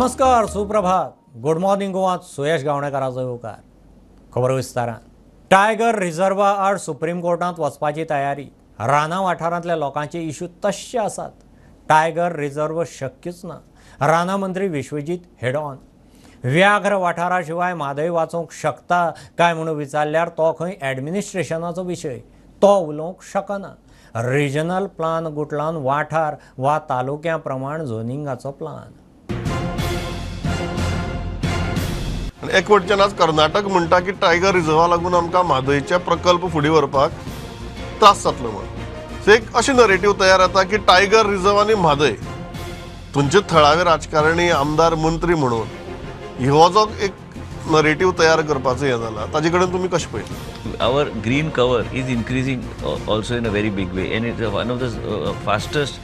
नमस्कार, सुप्रभात, good morning Goa. Suyash गावणेकाराचो येवकार. खबर विस्तारान. टायगर रिझर्वा आड सुप्रीम कोर्टांत वचपाची तयारी. राना वाठारांतल्या लोकांचे इश्यू तशे आसात. टायगर रिझर्व शक्यच ना. राना मंत्री विश्वजीत हेड ऑन. व्याघ्र वाठारा शिवाय म्हादय वाचूंक शकता काय म्हणून विचारल्यार तो खंय ॲडमिनिस्ट्रेशनाचो विशय. तो उलोवंक शकना. रिजनल प्लान गुटलावन वाठार वा तालुक्या प्रमाण झोनिंगाचो प्लान. एकवटच्यान आज कर्नाटक म्हणटा की टायगर रिझर्वा लागून आमकां म्हादयचे प्रकल्प फुडें व्हरपाक त्रास जातलो म्हणून. सो एक अशें नरेटिव्ह तयार जाता की टायगर रिझर्व आनी म्हादय थंयचे थळावे राजकारणी आमदार मंत्री म्हणून हो जो एक नरेटिव्ह तयार करपाचो हें जाला ताजे कडेन तुमी कशें पळयता? Our green cover is increasing also in a very big way, and it's one of the fastest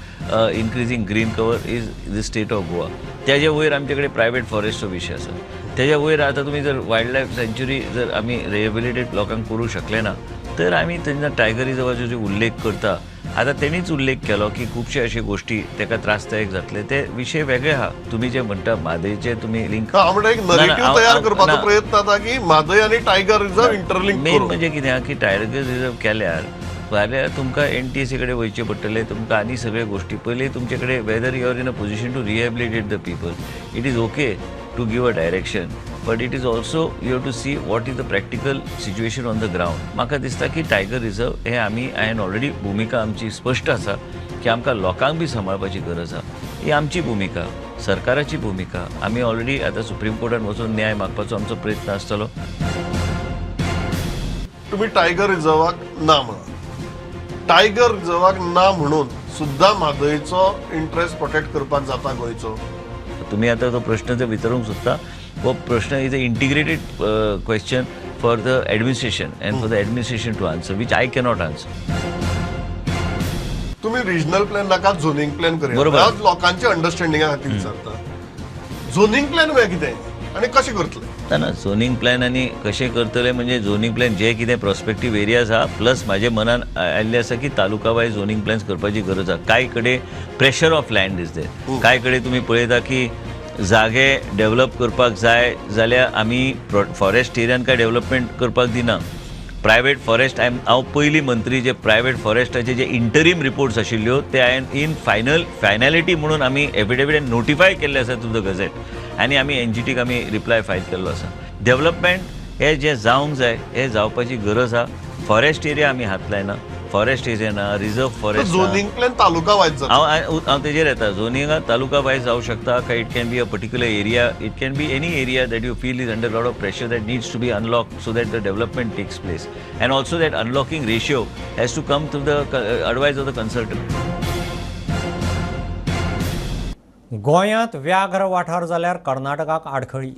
increasing green cover is the state of Goa. त्याच्या वयर आमच्याकडे प्रायव्हेट फॉरेस्टचो विशय आसा. त्याच्या वयर आता तुम्ही जर वायल्ड लायफ सँच्युरी जर आम्ही रिहेबिलिटेट लोकांक करूंक शकले ना तर आम्ही तेन्ना टायगर रिझर्वाचो जो उल्लेख करता. आता तेणीच उल्लेख केलो की खुबशे अशे गोष्टी ताका त्रासदायक जातले. ते विशय वेगळे आहा. तुम्ही जे म्हणटा म्हादयचे तुम्ही लिंक म्हणजे एक नरेटिव्ह तयार करपाचो प्रयत्न जाता की म्हादय आनी टायगर रिझर्व इंटरलिंक मेन म्हणजे कितें आहा की टायगर रिझर्व केल्यार फाल्यां तुमकां NTSA कडेन वयचें पडटलें. तुमकां आनी सगळे गोष्टी पयलीं तुमचे कडेन whether you are in a position to rehabilitate the people. It is okay to give a direction, but it is also you have to see what is the practical situation on the ground. म्हाका दिसता की tiger reserve हे आमी हांवें already भुमिका आमची स्पश्ट आसा की आमकां लोकांक बी सांबाळपाची गरज आहा. ही आमची भुमिका, सरकाराची भुमिका. आमी ऑलरेडी आतां सुप्रीम कोर्टान वचून न्याय मागपाचो आमचो प्रयत्न आसतलो. तुम्ही टायगर रिझर्वाक ना म्हणा. टायगर रिझर्वाक ना म्हणून सुद्धा म्हादयचो इंटरेस्ट प्रोटेक्ट करपाक जाता गोंयचो. तुम्ही आता तो प्रश्न जर विचारूंक सोदता, वो प्रश्न is a integrated question for the administration and for the administration to answer, which I cannot answer. तुम्ही रिजनल प्लॅन नाका, झोनिंग प्लॅन करूया. बरोबर. लोकांचे अंडरस्टँडिंगा खातीर विचारता. झोनिंग प्लॅन म्हळ्यार कितें आनी कशें करतले? ना झोनिंग प्लॅन आनी कशें करतले म्हणजे झोनिंग प्लॅन जे कितें प्रॉस्पेक्टीव एरियाज आहा प्लस म्हाजे मनान आयिल्लें आसा की तालुका वायज झोनिंग प्लॅन्स करपाची गरज आहा. कांय कडेन pressure of land is there. कांय कडेन तुमी पळयता की जागे डेव्हलप करपाक जाय जाल्यार आमी फॉरेस्ट एरियान काय डेव्हलपमेंट करपाक दिना. प्रायवेट फॉरेस्ट हांव पयलीं मंत्री जे प्रायवेट फॉरेस्टाचे जे इंटरीम रिपोर्ट्स आशिल्ल्यो ते हांवें इन फायनॅलिटी म्हणून आमी एफिडेविट नोटिफाय केल्ले आसा टू द गझेट आनी आमी NGTक आमी रिप्लाय फायल केल्लो आसा. डेव्हलपमेंट हे जे जावंक जाय हे जावपाची गरज आहा. फॉरेस्ट एरिया आमी हात लायना. फॉरेस्ट एरिया ना, रिझर्व फॉरेस्ट. झोनिंग प्लॅन तालुका वायज जाता. हांव तेजेर येता. झोनिंगा तालुका वायज जावं शकता काय it can be a particular area. It can be any area that you feel is under lot of pressure that needs to be unlock so that the development takes place and also that unlocking ratio has to come to the advice of the consultant. गोंयांत व्याघ्र वाठार जाल्यार कर्नाटकाक आडखळी.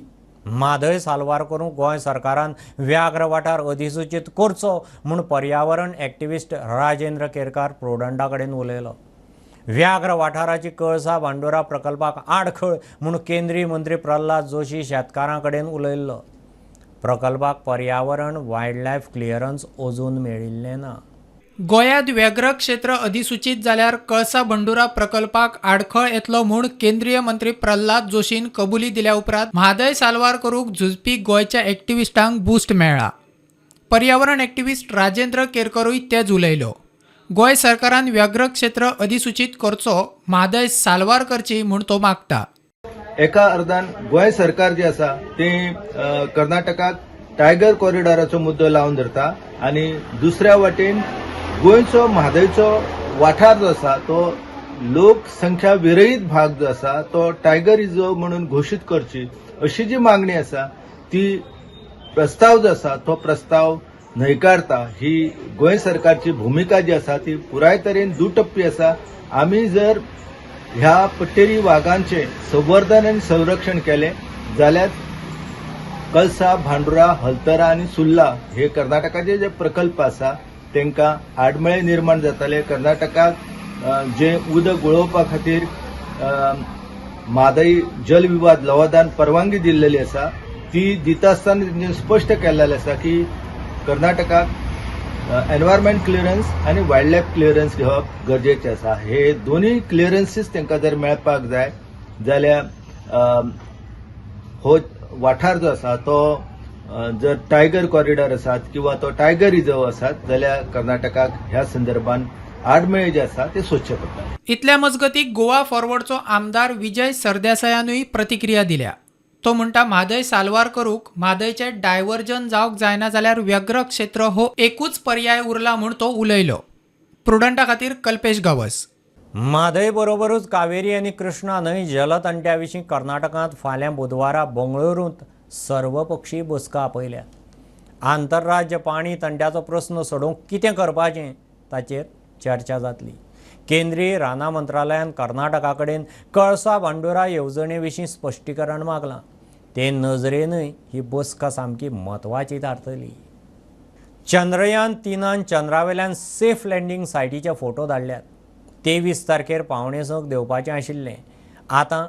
म्हादय साल्वार करूंक गोंय सरकारान व्याघ्र वाठार अधिसूचीत करचो म्हूण पर्यावरण एक्टिविस्ट राजेंद्र केरकार प्रोडंडा कडेन उलयलो. व्याघ्र वाठाराची कळसा बांडोरा प्रकल्पाक आडखळ म्हूण केंद्रीय मंत्री प्रल्हाद जोशी शेतकारां कडेन उलयल्लो. प्रकल्पाक पर्यावरण वायल्ड लायफ क्लियरन्स अजून मेळिल्लें ना. गोंयांत व्याघ्र क्षेत्र अधिसूचित जाल्यार कळसा बंडोरा प्रकल्पाक आडखळ येतलो म्हूण केंद्रीय मंत्री प्रल्हाद जोशीन कबुली दिल्या उपरांत म्हादय साल्वार करूंक झुजपी गोंयच्या एक्टिविस्टांक बूस्ट मेळ्ळा. पर्यावरण एक्टिविस्ट राजेंद्र केरकरूय तेच उलयलो. गोंय सरकारान व्याघ्र क्षेत्र अधिसूचित करचो, म्हादय साल्वार करची म्हूण तो मागता. एका अर्दान गोंय सरकार जे आसा तें कर्नाटकाक टायगर कॉरिडॉराचो मुद्दो लावन धरता आनी दुसऱ्या वाटेन गोंयचो म्हादयचो वाठार जो आसा तो लोकसंख्या विरयीत भाग जो आसा तो टायगर रिझर्व म्हणून घोशीत करची अशी जी मागणी आसा ती प्रस्ताव जो आसा तो प्रस्ताव न्हयकारता. ही गोंय सरकारची भुमिका जी आसा ती पुराय तरेन दुटप्पी आसा. आमी जर ह्या पट्टेरी वाघांचे संवर्धन आनी संरक्षण केलें जाल्यार कळसा, भांडुरा, हलतरा आनी सुर्ला हे कर्नाटकाचे जे प्रकल्प आसा तांकां आडमेळे निर्माण जाताले. कर्नाटकाक जे उदक वळोवपा खातीर म्हादय जल विवाद लवादान परवानगी दिल्लेली आसा ती दिता आसतना स्पश्ट केल्लेलें आसा की कर्नाटकाक एनवायरमेंट क्लियरन्स आनी वायल्ड लायफ क्लियरन्स घेवप गरजेचें आसा. हे दोनूय क्लियरन्सीस तांकां जर मेळपाक जाय जाल्यार हो वाठार जो आसा तो जर टायगर कॉरिडॉर आसात किंवा तो टायगर रिझर्व आसात जाल्यार कर्नाटकाक ह्या संदर्भात आडमेळे जे आसा ते सोदचे पडटा. इतल्या मजगतीक गोवा फॉरवर्डचो आमदार विजय सरदेसायानूय प्रतिक्रिया दिल्या. तो म्हणटा म्हादय साल्वार करूंक म्हादयचे डायव्हर्जन जावंक जायना जाल्यार व्याघ्र क्षेत्र हो एकूच पर्याय उरला म्हूण तो उलयलो. प्रुडंटा खातीर कल्पेश गावस. म्हादय बरोबरूच कावेरी आनी कृष्णा न्हंय जलतंट्या विशीं कर्नाटकांत फाल्यां बुधवारा बंगळुरूंत सर्वपक्षीय बसका आपयल्या. आंतरराज्य पाणी तंट्याचो प्रस्न सोडोवंक कितें करपाचें ताचेर चर्चा जातली. केंद्रीय राना मंत्रालयान कर्नाटका कडेन कळसा बांडोरा येवजणे विशीं स्पश्टीकरण मागलां. ते नजरेनय ही बसका सामकी म्हत्वाची थारतली. चंद्रयान 3 चंद्रावेल्यान सेफ लँडींग सायटीचे फोटो धाडल्यात. 23 तारखेर पावणे 6 देवपाचें आशिल्लें. आतां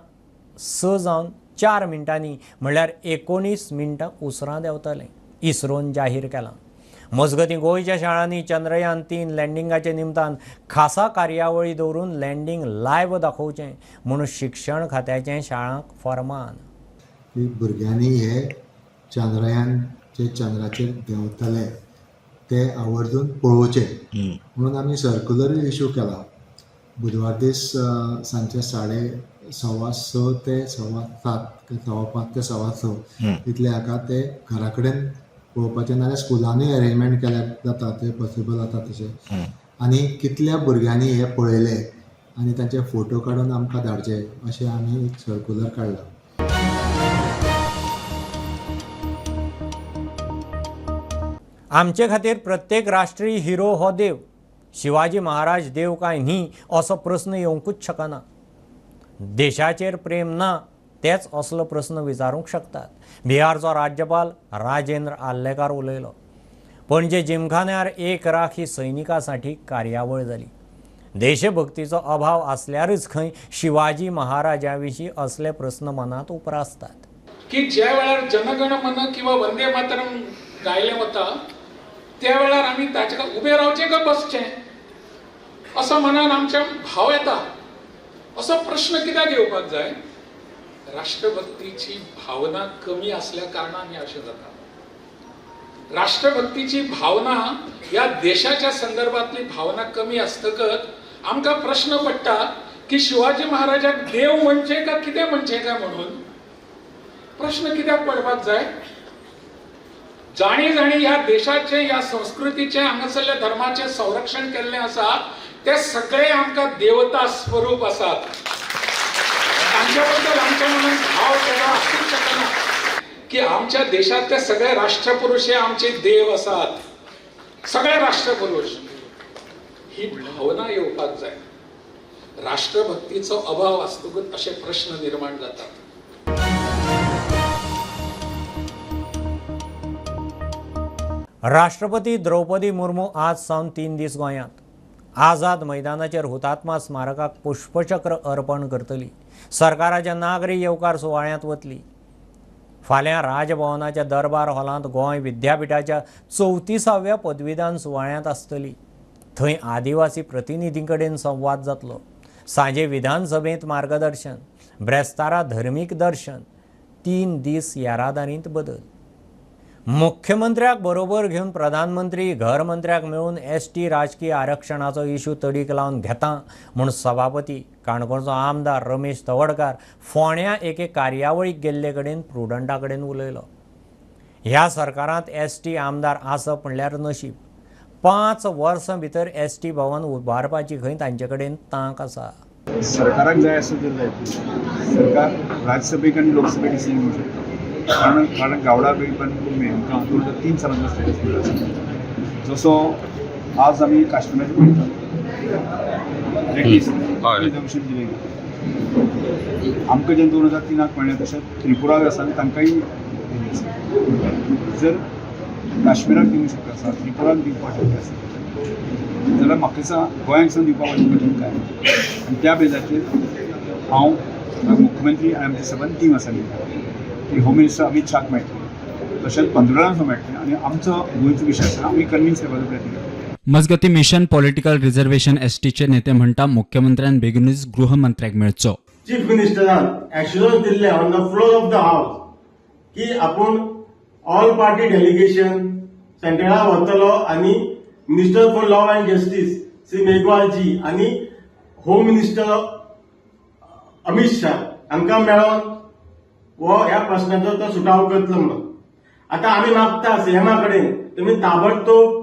6 जावन 4 मिनटांनी म्हणल्यार 19 मिनटां उसरां देंवतलें इस्रोन जाहीर केलां. मजगतीं गोंयच्या शाळांनी चंद्रयान 3 लँडिंगाचे निमतान खासा कार्यावळी दवरून लँडिंग लायव्ह दाखोवचें म्हूण शिक्षण खात्याचें शाळांक फर्मान. की भुरग्यांनी हे चंद्रयानचे चंद्राचेर देंवतले ते आवर्जून पळोवचे म्हणून आमी सर्क्युलर इश्यू केला. बुधवार दीस सांजचे 6:15 ते 7:15 ते 7:15 इतले हाका ते घरा कडेन पळोवपाचें नाजाल्यार स्कुलांनी अरेंजमेंट केल्यार जाता ते पॉसिबल जाता तशें. आनी कितल्या भुरग्यांनी हे पळयले आनी तांचे फोटो काडून आमकां धाडचे अशें आमी एक सर्क्युलर काडला. आमचे खातीर प्रत्येक राष्ट्रीय हिरो हो देव. शिवाजी महाराज देव काय न्ही असो प्रस्न येवंकूच शकना. देशाचेर प्रेम ना तेच असलो प्रस्न विचारूंक शकतात. बिहारचो राज्यपाल राजेंद्र आल्लेकार उलयलो. पणजे जिमखान्यार 1 राख ही सैनिकां साठी कार्यावळ जाली. देशभक्तीचो अभाव आसल्यारच खंय शिवाजी महाराजा विशीं असले प्रस्न मनात उप्रासतात. की ज्या वेळार जनगण मन किंवा वंदे मातरम गायलें वता त्या वेळार आमी ताच्या उबे रावचें काय बसचें असो मनान आमच्या भाव येता. असो प्रश्न कित्याक येवपाक जाय? राष्ट्रभक्तीची भावना कमी असल्या कारणान हे अशें जाता. राष्ट्रभक्तीची भावना या देशाच्या संदर्भातली भावना कमी आसतकच आमकां प्रश्न पडटा की शिवाजी महाराजाक देव म्हणचे का कितें म्हणचे काय म्हणून. प्रश्न कित्याक पडपाक जाय? जाणी ह्या देशाचे ह्या संस्कृतीचे हांगासरल्या धर्माचे संरक्षण केल्लें आसा ते सगळे आमकां देवता स्वरूप आसात. तांच्या बद्दल आमच्या मनात भाव वेगळो आसूंक शकना की आमच्या देशातले सगळे राष्ट्रपुरुष हे आमचे देव आसात. सगळे राष्ट्रपुरुष ही भावना येवपाक जाय. राष्ट्रभक्तीचो अभाव आसतकच असे प्रश्न निर्माण जातात. राष्ट्रपती द्रौपदी मुर्मू आज सावन 3 दीस गोंयांत. आझाद मैदानाचेर हुतात्मा स्मारकाक पुष्पचक्र अर्पण करतली. सरकाराच्या नागरी येवकार सुवाळ्यांत वतली. फाल्यां राजभवनाच्या दरबार हॉलांत गोंय विद्यापिठाच्या 34व्या पदवीदान सुवाळ्यांत आसतली. थंय आदिवासी प्रतिनिधीं कडेन संवाद जातलो. सांजे विधानसभेंत मार्गदर्शन, ब्रेस्तारा धर्मीक दर्शन, 3 दीस येरादारींत बदल. मुख्यमंत्र्याक बरोबर घेवन प्रधानमंत्री घर मंत्र्याक मेळून ST राजकीय आरक्षणाचो इश्यू तडीक लावन घेता म्हूण सभापती काणकोणचो आमदार रमेश तवडकार फोंड्या एके कार्यावळीक गेल्ले कडेन प्रुडंटा कडेन उलयलो. ह्या सरकारांत ST आमदार आसप म्हणल्यार नशीब. 5 वर्सां भितर ST भवन उबारपाची खंय तांचे कडेन तांक आसा. सरकाराक जाय असं जर जाय सरकार राज्यसभेक आणि लोकसभेक डिसिजन घेऊ शकता. कारण गावडा वेळपण आमकां 2003 सालांतलो स्टेटस आसा. जसो आज आमी काश्मीराचेर पळयतात रिजर्वेशन दिलें आमकां जें 2003 मेळ्ळें तशें त्रिपुरा आसा तांकांय दिल्लें आसा. जर काश्मीराक दिवंक शकता आसा त्रिपुराक दिवपाक शक्य आसा जाल्यार म्हाका दिसता गोंयांक सुद्दां दिवपाक कठीण काय. आनी त्या बेजाचेर हांव मुख्यमंत्री आनी आमच्या सगळ्यांनी टीम आसा की होम मिनिस्टर अमित शाह मेळटले तशेंच पंतप्रधान मेळटले आनी आमचो गोंयचो विशय आसा आमी कन्विन्स करपाचो प्रयत्न करता. मजगती मिशन पॉलिटिकल रिझर्वेशन STचे नेते म्हणटा मुख्यमंत्र्यान बेगीनूच गृहमंत्र्याक मेळचो. चीफ मिनिस्टरान एश्युरन्स दिल्ले on the floor of the house की आपण ऑल पार्टी डेलिगेशन सेंट्रलाक वतलो आणि minister for law and justice Shri Meghwalji आणि होम मिनिस्टर अमित शाह हांकां मेळोन ह्या प्रश्नाचो तो सुटावो करतलो म्हणून. आता आमी मागता सीएमा कडेन तुमी ताबडतोब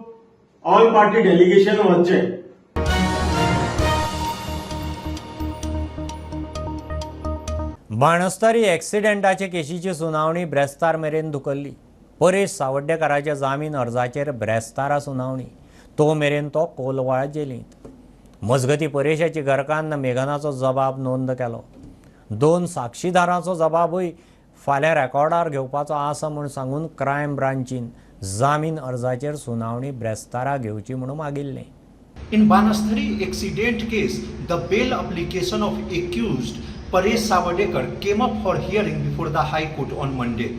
ऑल पार्टी डेलिगेशन वचचें. बाणस्तारी एक्सिडेंटाचे केशीची सुनावणी ब्रेस्तार मेरेन धुकल्ली. परेश सावड्डेकराच्या जामीन अर्जाचेर ब्रेस्तारा सुनावणी. तो मेरेन तो कोलवाळ जेलींत. मजगती परेशाची घरकान्न मेघनाचो जबाब नोंद केलो. 2 साक्षीदारांचो जबाबूय फाल्यां रेकॉर्डार घेवपाचो आसा म्हूण सांगून क्रायम ब्रांचीन जामीन अर्जाचेर सुनावणी ब्रेस्तारा घेवची म्हणून मागिल्लें. In Banasthari accident case, the bail application of accused Paresh Savadekar came up for hearing before the High Court on Monday.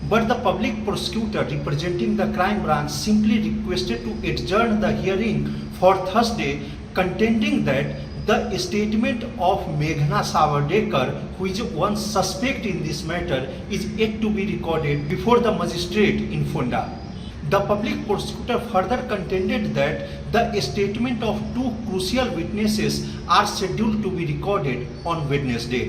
But the public prosecutor representing the crime branch simply requested to adjourn the hearing for Thursday, contending that the statement of Meghna Savadekar, who is one suspect in this matter, is yet to be recorded before the magistrate in Fonda. The public prosecutor further contended that the statement of 2 crucial witnesses are scheduled to be recorded on Wednesday.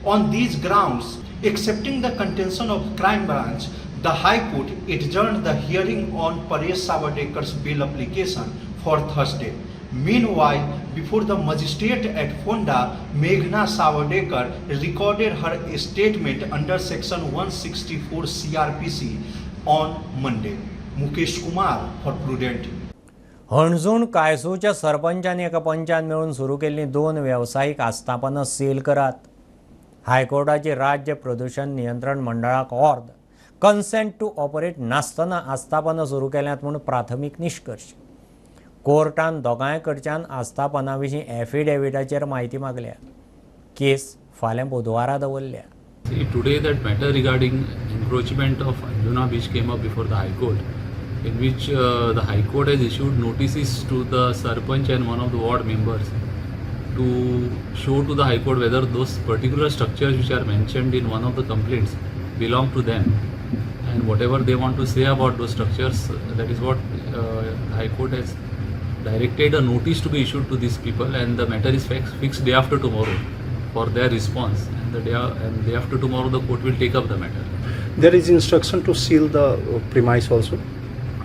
On these grounds, accepting the contention of crime branch, the High Court adjourned the hearing on Paresh Savadekar's bail application for Thursday. Meanwhile, before the magistrate at Fonda, Meghna Savadekar recorded her statement under section 164 CRPC on Monday. Mukesh Kumar for Prudent. हणजूण कायसूच्या सरपंचांनी एका पंचान मेळून सुरू केल्लीं 2 वेवसायीक आस्थापनां seal करात. हायकोर्टाची राज्य प्रदूषण नियंत्रण मंडळाक ऑर्द कन्सेंट टू ऑपरेट नासतना आस्थापनां सुरू केल्यांत म्हूण प्राथमीक निश्कर्श. कोर्टान दोगांय कडच्यान आस्थापनां विशीं एफिडेविटाचेर म्हायती मागल्या. केस फाल्यां बुधवारा दवरल्या. Today that matter regarding encroachment of Anjuna Beach came up before the High Court, in which the High Court has issued notices to the Sarpanch and one of the ward members to show to the High Court whether those particular structures which are mentioned in one of the complaints belong to them, and whatever they want to say about those structures, that is what the High Court has directed a notice to be issued to these people, and the matter is fixed day after tomorrow for their response, and day after tomorrow the court will take up the matter. There is instruction to seal the premise also.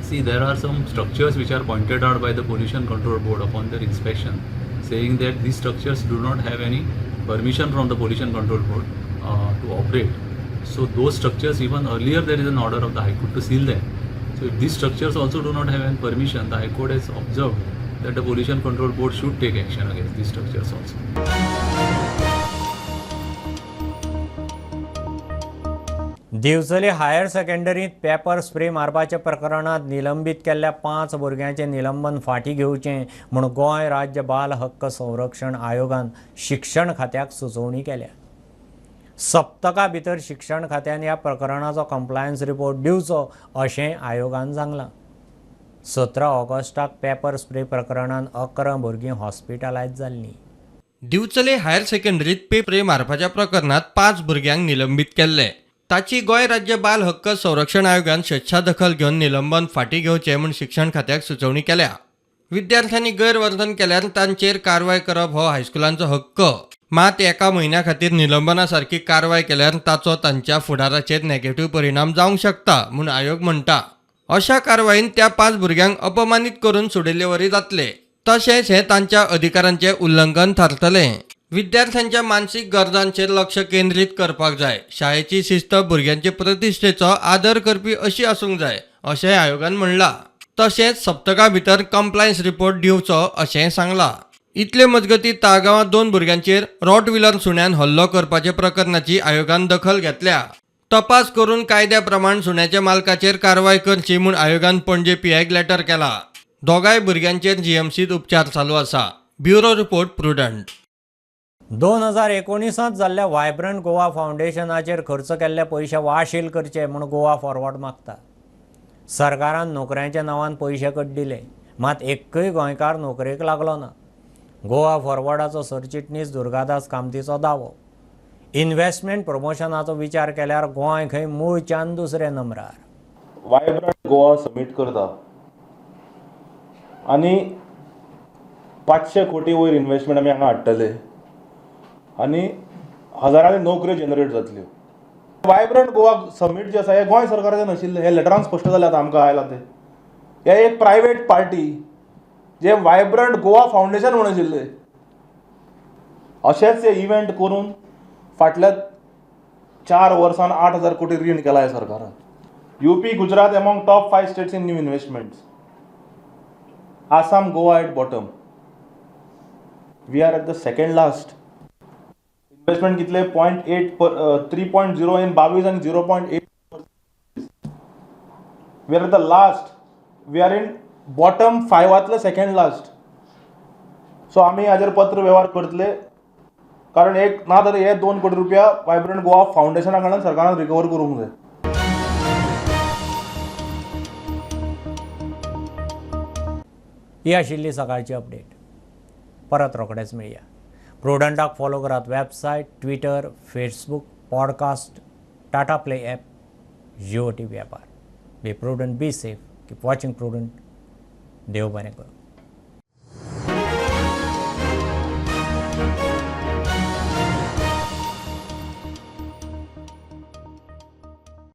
See, there are some structures which are pointed out by the Pollution Control Board upon their inspection, saying that these structures do not have any permission from the Pollution Control Board to operate. So those structures, even earlier there is an order of the High Court to seal them. So if these structures also do not have any permission, the High Court has observed that the Pollution Control Board should take action against these structures also. दिवचली higher सेकंडरींत paper spray मारपाच्या प्रकरणात निलंबीत केल्ल्या 5 भुरग्यांचें निलंबन फाटीं घेवचें म्हूण गोंय राज्य बाल हक्क संरक्षण आयोगान शिक्षण खात्याक सुचोवणी केल्या. सप्तका भितर शिक्षण खात्यान ह्या प्रकरणाचो कंप्लायन्स रिपोर्ट दिवचो अशें आयोगान सांगलां. 17 ऑगस्टाक पेपर स्प्रे प्रकरणान 11 भुरगीं हॉस्पिटलायज जाल्लीं. दिवचले हायर सेकंडरीत पेपर मारपाच्या प्रकरणात 5 भुरग्यांक निलंबीत केल्ले. ताची गोंय राज्य बाल हक्क संरक्षण आयोगान स्वेच्छादखल घेवन निलंबन फाटीं घेवचें म्हूण शिक्षण खात्याक सुचोवणी केल्या. विद्यार्थ्यांनी गैरवर्तन केल्यार तांचेर कारवाय करप हो हायस्कुलांचो हक्क. मात एका म्हयन्या खातीर निलंबना सारकी कारवाय केल्यार ताचो तांच्या फुडाराचेर नेगेटिव्ह परिणाम जावंक शकता म्हूण आयोग म्हणटा. अशा कारवायेन त्या 5 भुरग्यांक अपमानीत करून सोडिल्ले वरी जातले. तशेंच हें तांच्या अधिकारांचें उल्लंघन थारतलें. विद्यार्थ्यांच्या मानसीक गरजांचेर लक्ष केंद्रीत करपाक जाय. शाळेची शिस्त भुरग्यांचे प्रतिश्ठेचो आदर करपी अशी आसूंक जाय अशें आयोगान म्हणलां. तशेंच सप्तका भितर कंप्लायन्स रिपोर्ट दिवचो अशेंय सांगलां. इतले मजगती ताळगांवां 2 भुरग्यांचेर रॉटविलर सुण्यान हल्लो करपाचे प्रकरणाची आयोगान दखल घेतल्या. तपास करून कायद्या प्रमाण सुण्याच्या मालकाचेर कारवाय करची म्हूण आयोगान पणजे पीआयक लेटर केला. दोगांय भुरग्यांचेर जीएमसीत उपचार चालू आसा. Bureau report prudent. 2019 जाल्ल्या वायब्रंट गोवा फावंडेशनाचेर खर्च केल्ले पयशे वाशील करचे म्हूण गोवा फॉरवर्ड मागता. सरकारान नोकऱ्यांच्या नांवान पयशे कट दिले, मात एक्कय गोंयकार नोकरेक लागलो ना. गोवा फॉरवर्डाचो सरचिटणीस दुर्गादास कामतीचो दावो. इन्व्हेस्टमेंट प्रमोशनाचो विचार केल्यार गोंय खंय मूळच्यान दुसऱ्या नंबरार. वायब्रंट गोवा समीट करता आनी 500 कोटी वयर इन्व्हेस्टमेंट आमी हांगा हाडटले आनी हजारांनी नोकऱ्यो जनरेट जातल्यो. वायब्रंट गोवा समीट जे आसा हें गोंय सरकाराचें नाशिल्लें, हें लेटरान स्पश्ट जालें आतां आमकां आयलां तें. हें एक प्रायवेट पार्टी जे वायब्रंट गोवा फावंडेशन म्हूण आशिल्लें अशेंच हे इव्हेंट करून फाटल्या 4 वर्सान 8,000 कोटी रीण केला ह्या सरकारान. UP, Gujarat among top 5 states in new investments. Assam, Goa at bottom. We are at the second last. Investment कितले 3.0 in 22 and 0.8. We are at the last. We are in bottom 5 second last. So आम्ही हाजेर पत्र व्यवहार करतले कारण एक ना जाल्यार हे 2 कोटी रुपया वायब्रंट गोवा फावंडेशना कडल्यान सरकारान रिकवर करूंक जाय. ही आशिल्ली सकाळची अपडेट. परत रोखडेच मेळया. प्रुडंटाक फॉलो करात website, Twitter, Facebook, podcast, Tata play app, Jio TV ॲपार. Be Prudent, be safe, keep watching Prudent. देव बरें करूं.